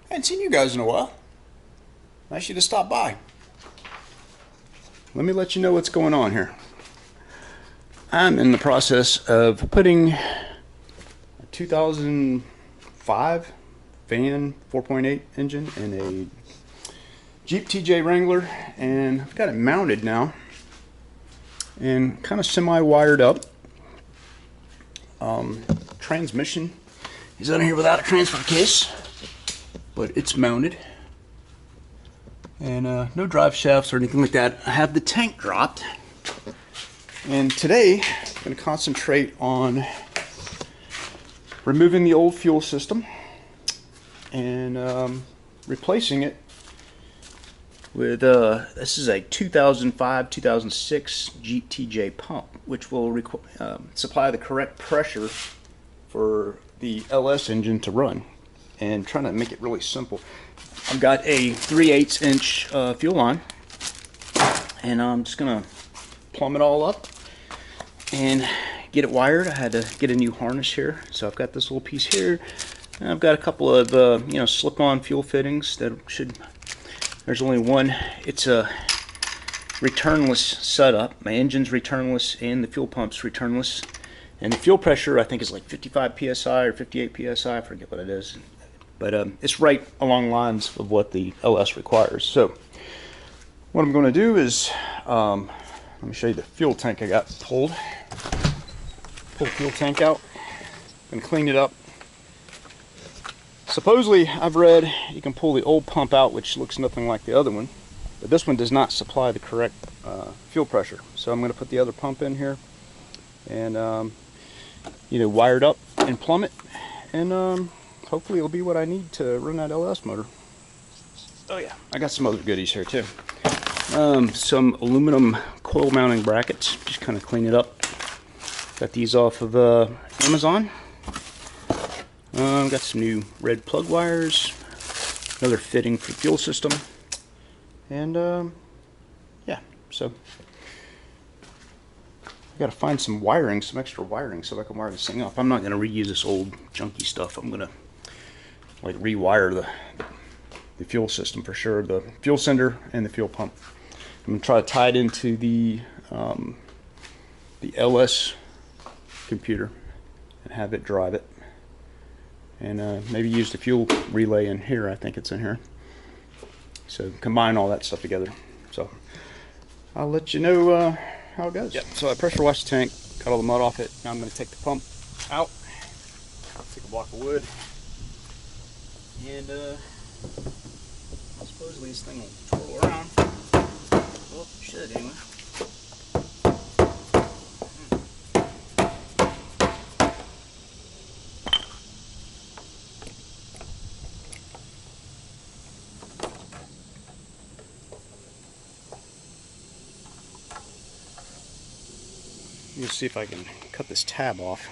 I hadn't seen you guys in a while. Nice you to stop by. Let me let you know what's going on here. I'm in the process of putting a 2005 Van 4.8 engine in a Jeep TJ Wrangler, and I've got it mounted now and kind of semi-wired up. Transmission is under here without a transfer case, but it's mounted, and no drive shafts or anything like that. I have the tank dropped, and today I'm going to concentrate on removing the old fuel system and replacing it with this is a 2005-2006 Jeep TJ pump, which will supply the correct pressure for the LS engine to run. And trying to make it really simple, I've got a 3/8 inch fuel line, and I'm just gonna plumb it all up and get it wired. I had to get a new harness here, so I've got this little piece here, and I've got a couple of slip-on fuel fittings that should. There's only one. It's a returnless setup. My engine's returnless and the fuel pump's returnless. And the fuel pressure, I think, is like 55 psi or 58 psi. I forget what it is. But it's right along lines of what the LS requires. So what I'm going to do is, let me show you the fuel tank I got pulled. Pull the fuel tank out. I'm going to clean it up. Supposedly, I've read you can pull the old pump out, which looks nothing like the other one, but this one does not supply the correct fuel pressure. So I'm going to put the other pump in here and wire it up and plumb it, and hopefully it'll be what I need to run that LS motor. Oh yeah, I got some other goodies here too. Some aluminum coil mounting brackets, just kind of clean it up. Got these off of Amazon. Got some new red plug wires, another fitting for the fuel system, and yeah, so I gotta find some wiring, some extra wiring, so I can wire this thing up. I'm not gonna reuse this old junky stuff. I'm gonna like rewire the fuel system for sure, the fuel sender and the fuel pump. I'm gonna try to tie it into the LS computer and have it drive it. And maybe use the fuel relay in here. I think it's in here. So combine all that stuff together. So I'll let you know how it goes. Yep. So I pressure washed the tank, got all the mud off it. Now I'm going to take the pump out. Take a block of wood, and supposedly this thing will twirl around. Well, it should anyway. Let me see if I can cut this tab off.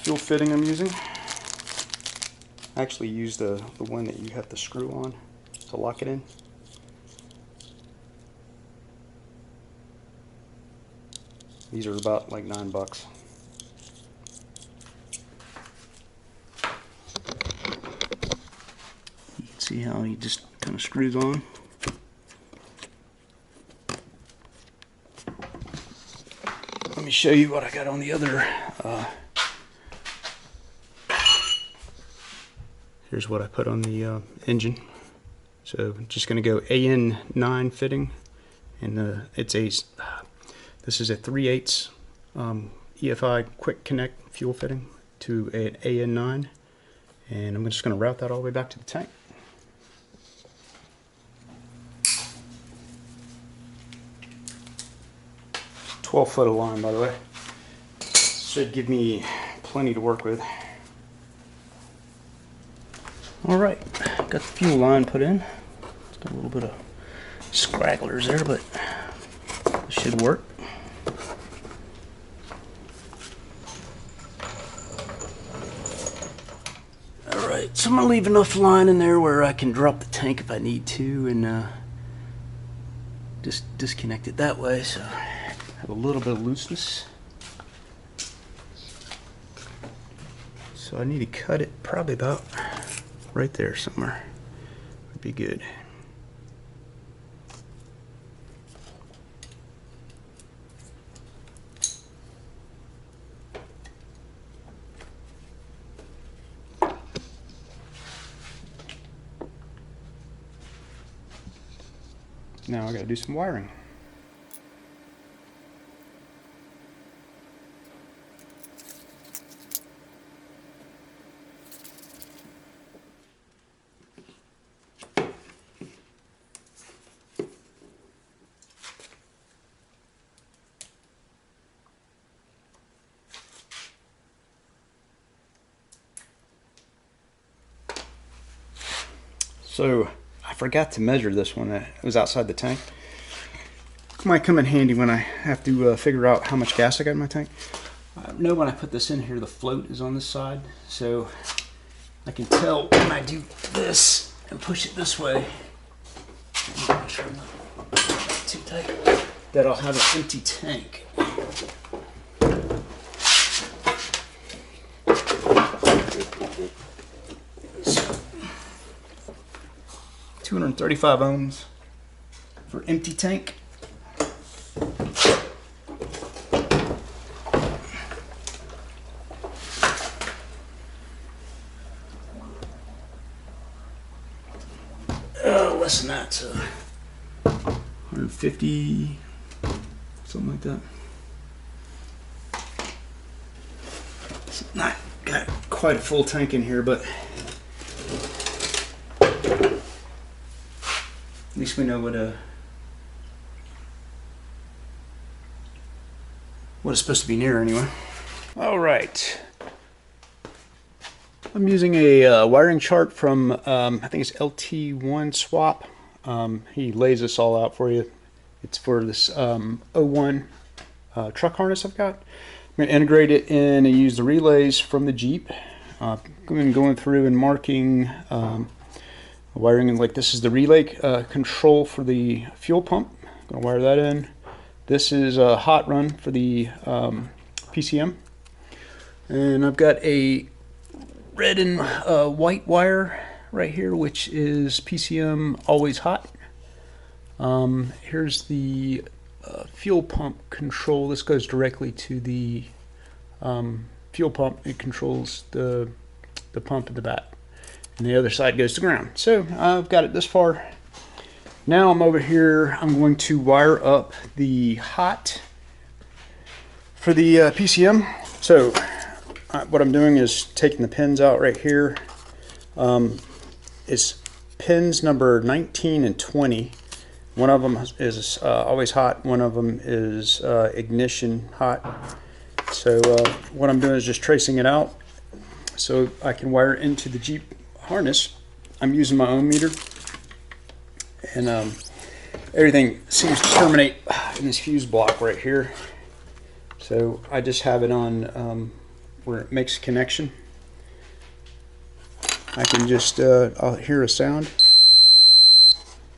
Fuel fitting I'm using. I actually use the one that you have the screw on to lock it in. These are about like $9. You can see how he just kind of screws on. Let me show you what I got on the other. Here's what I put on the engine. So I'm just going to go AN9 fitting, and it's a. This is a 3/8 EFI quick connect fuel fitting to an AN9, and I'm just going to route that all the way back to the tank. 12 foot of line, by the way. Should give me plenty to work with. Alright, got the fuel line put in. It's got a little bit of scragglers there, but it should work. So I'm gonna leave enough line in there where I can drop the tank if I need to, and just disconnect it that way, so I have a little bit of looseness. So I need to cut it probably about right there somewhere. Would be good. Now I gotta do some wiring. So I forgot to measure this one. It was outside the tank. Might come in handy when I have to figure out how much gas I got in my tank. I know when I put this in here, the float is on this side, so I can tell when I do this and push it this way. Make sure I'm not too tight. That I'll have an empty tank. So, 235 ohms for empty tank. Less than that, so 150, something like that. It's not got quite a full tank in here, but at least we know what it's supposed to be near anyway. All right. I'm using a wiring chart from, I think it's LT1 Swap. He lays this all out for you. It's for this O1 truck harness I've got. I'm going to integrate it in and use the relays from the Jeep. Going through and marking wiring, and like this is the relay control for the fuel pump. I'm going to wire that in. This is a hot run for the PCM. And I've got a red and white wire right here, which is PCM always hot. Here's the fuel pump control. This goes directly to the fuel pump. It controls the pump at the back, and the other side goes to ground. So I've got it this far. Now I'm over here. I'm going to wire up the hot for the PCM. So what I'm doing is taking the pins out right here. It's pins number 19 and 20. One of them is always hot. One of them is ignition hot. So what I'm doing is just tracing it out so I can wire into the Jeep harness. I'm using my own meter, and everything seems to terminate in this fuse block right here. So I just have it on where it makes a connection. I can just, I'll hear a sound,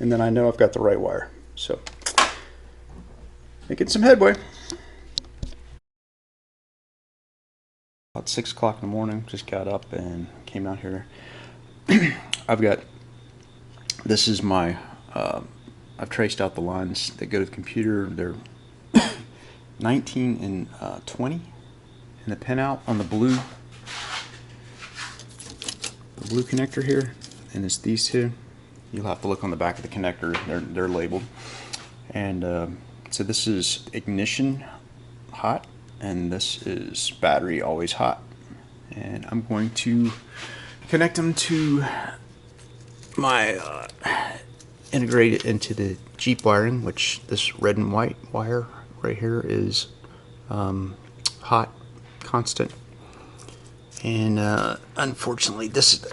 and then I know I've got the right wire. So, making some headway. About 6 o'clock in the morning, just got up and came out here. I've got, this is my, I've traced out the lines that go to the computer. They're 19 and 20. And the pinout on the blue connector here, and it's these two. You'll have to look on the back of the connector. They're labeled. And so this is ignition hot, and this is battery always hot. And I'm going to connect them to my integrate it into the Jeep wiring, which this red and white wire right here is hot, constant. And unfortunately, this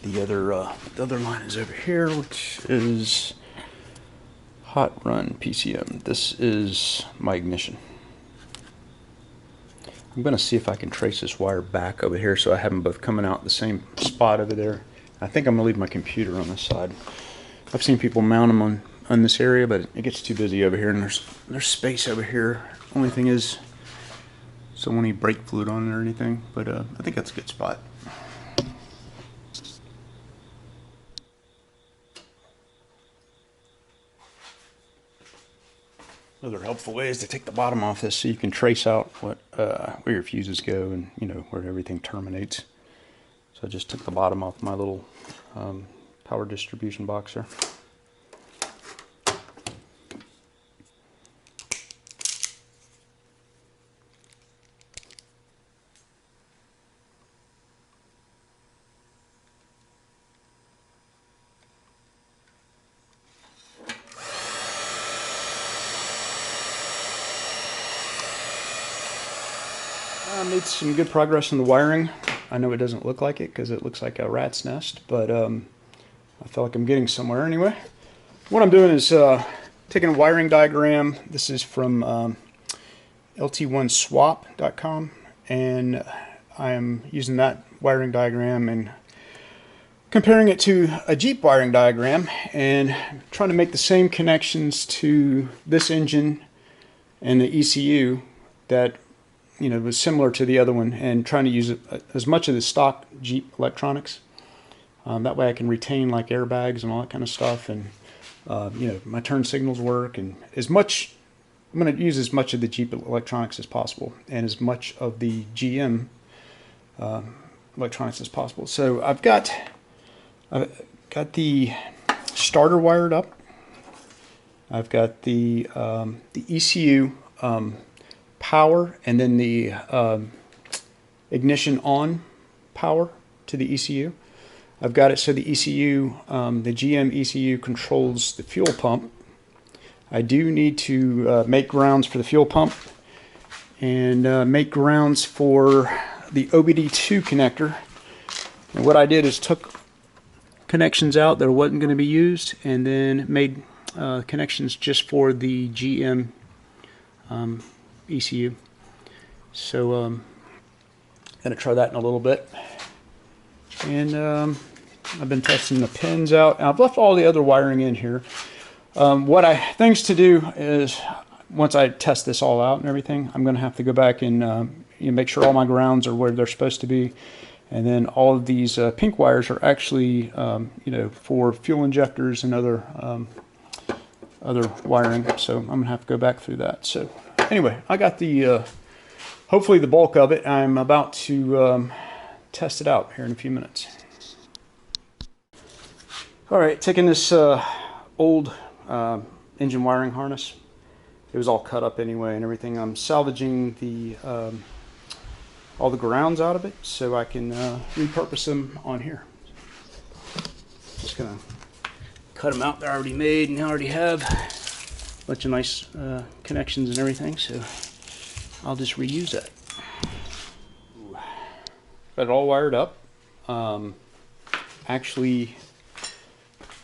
the other line is over here, which is hot run PCM. This is my ignition. I'm going to see if I can trace this wire back over here so I have them both coming out the same spot over there. I think I'm going to leave my computer on this side. I've seen people mount them on this area, but it gets too busy over here, and there's space over here. Only thing is, so won't need brake fluid on it or anything, but I think that's a good spot. Another helpful way is to take the bottom off this so you can trace out what where your fuses go and where everything terminates. So I just took the bottom off my little power distribution box there. I made some good progress in the wiring. I know it doesn't look like it because it looks like a rat's nest, but I feel like I'm getting somewhere anyway. What I'm doing is taking a wiring diagram. This is from lt1swap.com, and I am using that wiring diagram and comparing it to a Jeep wiring diagram and trying to make the same connections to this engine and the ECU that was similar to the other one, and trying to use as much of the stock Jeep electronics. That way I can retain like airbags and all that kind of stuff, and my turn signals work, and I'm going to use as much of the Jeep electronics as possible and as much of the GM electronics as possible. So I've got the starter wired up. I've got the ECU power, and then the ignition on power to the ECU. I've got it so the ECU, the GM ECU controls the fuel pump. I do need to make grounds for the fuel pump and make grounds for the OBD2 connector. And what I did is took connections out that wasn't going to be used, and then made connections just for the GM ECU. So I'm going to try that in a little bit. And I've been testing the pins out. And I've left all the other wiring in here. Things to do is, once I test this all out and everything, I'm going to have to go back and make sure all my grounds are where they're supposed to be. And then all of these pink wires are actually for fuel injectors and other wiring. So I'm going to have to go back through that. So anyway, I got the hopefully the bulk of it. I'm about to test it out here in a few minutes. All right, taking this old engine wiring harness. It was all cut up anyway and everything. I'm salvaging the all the grounds out of it so I can repurpose them on here. Just gonna cut them out. They're already made, and I already have a bunch of nice connections and everything, so I'll just reuse that. Got it all wired up. Actually,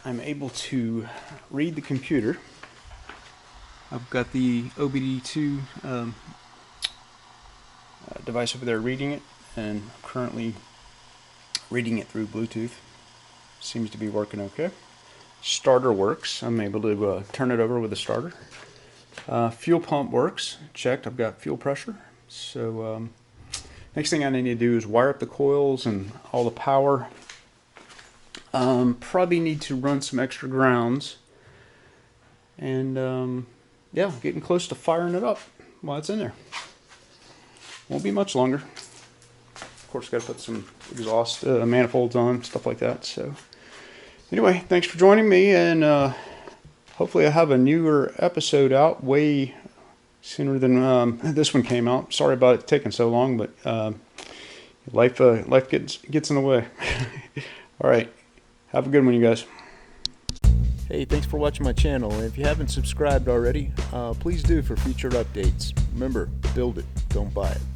I'm able to read the computer. I've got the OBD2 device over there reading it, and I'm currently reading it through Bluetooth. Seems to be working okay. Starter works. I'm able to turn it over with the starter. Fuel pump works. Checked. I've got fuel pressure. So next thing I need to do is wire up the coils and all the power. Probably need to run some extra grounds. And yeah, getting close to firing it up while it's in there. Won't be much longer. Of course, got to put some exhaust manifolds on, stuff like that. So anyway, thanks for joining me, and hopefully I have a newer episode out way sooner than this one came out. Sorry about it taking so long, but life gets in the way. All right, have a good one, you guys. Hey, thanks for watching my channel, and if you haven't subscribed already, please do for future updates. Remember, build it, don't buy it.